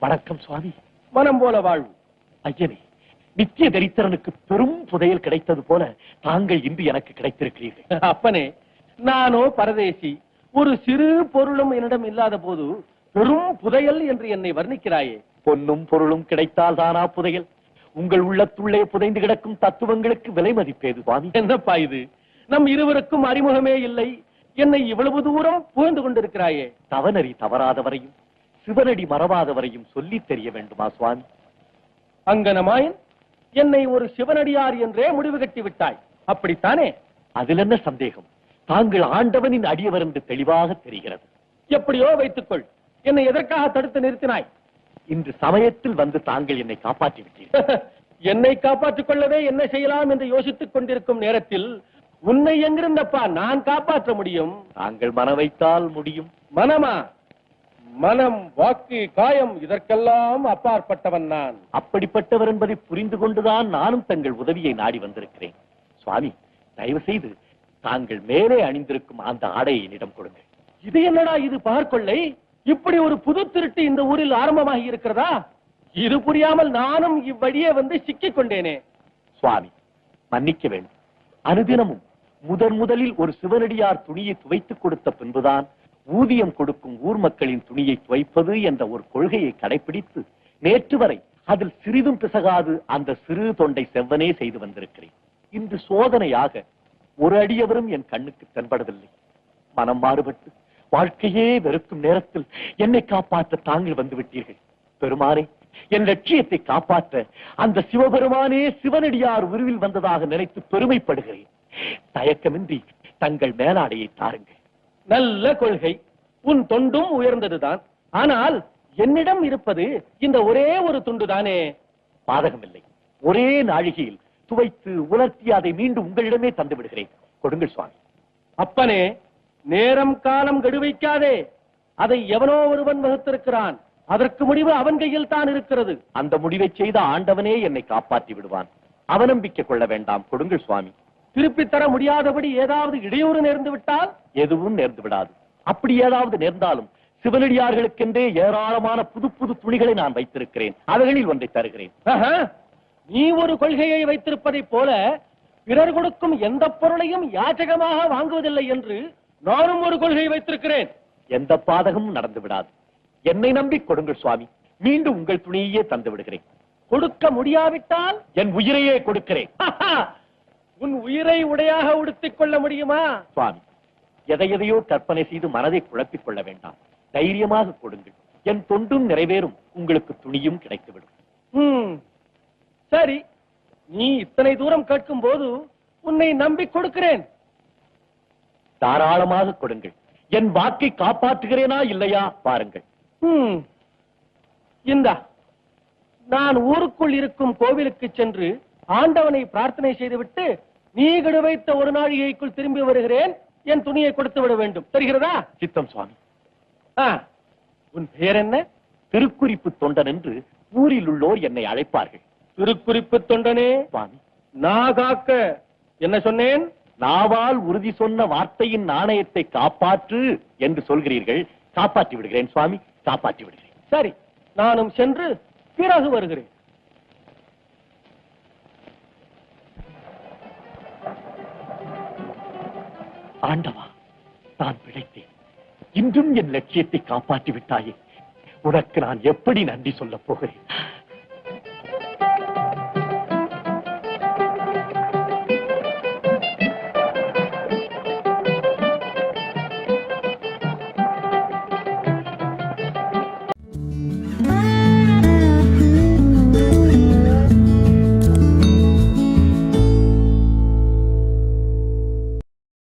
வணக்கம் சுவாமி. மனம் போல வாழ்வு. ஐயனே, நித்திய தரித்திரனுக்கு பெரும் புதையல் கிடைத்தது போல தாங்கள் இன்று எனக்கு கிடைத்திருக்கிறீர்கள். அப்பனே, நானோ பரதேசி, ஒரு சிறு பொருளும் என்னிடம் இல்லாத போது பெரும் புதையல் என்று என்னை வர்ணிக்கிறாயே. பொன்னும் பொருளும் கிடைத்தால் தானா புதையல்? உங்கள் உள்ளத்துள்ளே புதைந்து கிடக்கும் தத்துவங்களுக்கு விலை மதிப்பேது சுவாமி? என்னப்பா இது? நம் இருவருக்கும் அறிமுகமே இல்லை, என்னை இவ்வளவு தூரம் புகழ்ந்து கொண்டிருக்கிறாயே. தவநறி தவறாதவரையும் சிவனடி மறவாதவரையும் சொல்லித் தெரிய வேண்டுமா சுவாமி? அங்கனமாயின் என்னை ஒரு சிவனடியார் என்றே முடிவு கட்டி விட்டாய், அப்படித்தானே? அதில் என்ன சந்தேகம்? தாங்கள் ஆண்டவனின் அடியவர் என்று தெளிவாக தெரிகிறது. எப்படியோ வைத்துக்கொள், என்னை எதற்காக தடுத்து நிறுத்தினாய்? இன்று சமயத்தில் வந்து தாங்கள் என்னை காப்பாற்றி விட்டீர்கள். என்னை காப்பாற்றிக் கொள்ளவே என்ன செய்யலாம் என்று யோசித்துக் கொண்டிருக்கும் நேரத்தில் உன்னை எங்கிருந்தப்பா நான் காப்பாற்ற முடியும்? தாங்கள் மன வைத்தால் முடியும். மனமா? மனம், வாக்கு, காயம் இதற்கெல்லாம் அப்பாற்பட்டவன் நான். அப்படிப்பட்டவர் என்பதை புரிந்து கொண்டுதான் நானும் தங்கள் உதவியை நாடி வந்திருக்கிறேன். சுவாமி, தயவு செய்து தாங்கள் மேலே அணிந்திருக்கும் அந்த ஆடையை என்னிடம் கொடுங்கள். இது என்னடா இது பார்க்கொள்ளை? இப்படி ஒரு புது திருட்டு இந்த ஊரில் ஆரம்பமாகி இருக்கிறதா? இது புரியாமல் நானும் இவ்வழியே வந்து சிக்கிக் கொண்டேனே. சுவாமி, மன்னிக்க வேண்டும். அனுதினமும் முதலில் ஒரு சிவனடியார் துணியை துவைத்துக் கொடுத்த பின்புதான் ஊதியம் கொடுக்கும் ஊர் மக்களின் துணியை துவைப்பது என்ற ஒரு கொள்கையை கடைபிடித்து நேற்று வரை அதில் சிறிதும் பிசகாது அந்த சிறு தொண்டை செவ்வனே செய்து வந்திருக்கிறேன். இன்று சோதனையாக ஒரு அடியவரும் என் கண்ணுக்கு தென்படவில்லை. மனம் மாறுபட்டு வாழ்க்கையே வெறுக்கும் நேரத்தில் என்னை காப்பாற்ற தாங்கள் வந்து விட்டீர்கள். பெருமானே, என் லட்சியத்தை காப்பாற்ற அந்த சிவபெருமானே சிவனடியார் உருவில் வந்ததாக நினைத்து பெருமைப்படுகிறேன். தயக்கமின்றி தங்கள் மேலாடையை தாருங்கள். நல்ல கொள்கை, உன் தொண்டும் உயர்ந்ததுதான். ஆனால் என்னிடம் இருப்பது இந்த ஒரே ஒரு துண்டுதானே. பாதகமில்லை, ஒரே நாழிகையில் துவைத்து உலர்த்தி அதை மீண்டும் உங்களிடமே தந்து விடுகிறேன். கொடுங்கள் சுவாமி. அப்பனே, நேரம் காலம் கெடுவைக்காதே. அதை எவனோ ஒருவன் வகுத்திருக்கிறான். அதற்கு முடிவு அவன் கையில் தான் இருக்கிறது. அந்த முடிவை செய்த ஆண்டவனே என்னை காப்பாற்றி விடுவான். அவநம்பிக்கை கொள்ள வேண்டாம். கொடுங்கள் சுவாமி. திருப்பி தர முடியாதபடி ஏதாவது இடையூறு நேர்ந்து விட்டால்? எதுவும் நேர்ந்து விடாது. அப்படி ஏதாவது நேர்ந்தாலும் சிவனடியார்களுக்கென்றே ஏராளமான புது புது துணிகளை நான் வைத்திருக்கிறேன். அவைகளில் ஒன்றை தருகிறேன். நீ ஒரு கொள்கையை வைத்திருப்பதைப் போல பிறர் கொடுக்கும் எந்த பொருளையும் யாச்சகமாக வாங்குவதில்லை என்று நானும் ஒரு கொள்கை வைத்திருக்கிறேன். எந்த பாதகமும் நடந்து விடாது. என்னை நம்பி கொடுங்கள் சுவாமி. மீண்டும் உங்கள் துணியையே தந்து விடுகிறேன். கொடுக்க முடியாவிட்டால் என் உயிரையே கொடுக்கிறேன். உன் உயிரை உடையாக உடுத்திக் கொள்ள முடியுமா? சுவாமி, எதையோ கற்பனை செய்து மனதை குழப்பிக் கொள்ள வேண்டாம். தைரியமாக கொடுங்கள். என் தொண்டும் நிறைவேறும், உங்களுக்கு துணியும் கிடைத்துவிடும். சரி, நீ இத்தனை தூரம் கேட்கும் போது உன்னை நம்பி கொடுக்கிறேன். தாராளமாக கொடுங்கள். என் வாக்கை காப்பாற்றுகிறேனா இல்லையா பாருங்கள். இந்தா, நான் ஊருக்குள் இருக்கும் கோவிலுக்கு சென்று ஆண்டவனை பிரார்த்தனை செய்துவிட்டு நீ கெடு வைத்த ஒரு நாழிகைக்குள் திரும்பி வருகிறேன். என் துணியை கொடுத்து விட வேண்டும். தெரிகிறதா? சித்தம் சுவாமி. உன் பெயர் என்ன? திருக்குறிப்பு தொண்டன் என்று ஊரில் உள்ளோர் என்னை அழைப்பார்கள். திருக்குறிப்பு தொண்டனே சுவாமி. நாகாக்க என்ன சொன்னேன்? நாவால் உறுதி சொன்ன வார்த்தையின் நாணயத்தை காப்பாற்று என்று சொல்கிறீர்கள். காப்பாற்றி விடுகிறேன் சுவாமி, காப்பாற்றி விடுகிறேன். சரி, நானும் சென்று பிறகு வருகிறேன். ஆண்டவா, நான் பிழைத்தேன். இன்றும் என் லட்சியத்தை காப்பாற்றி விட்டாயே. உனக்கு நான் எப்படி நன்றி சொல்லப் போகிறேன்?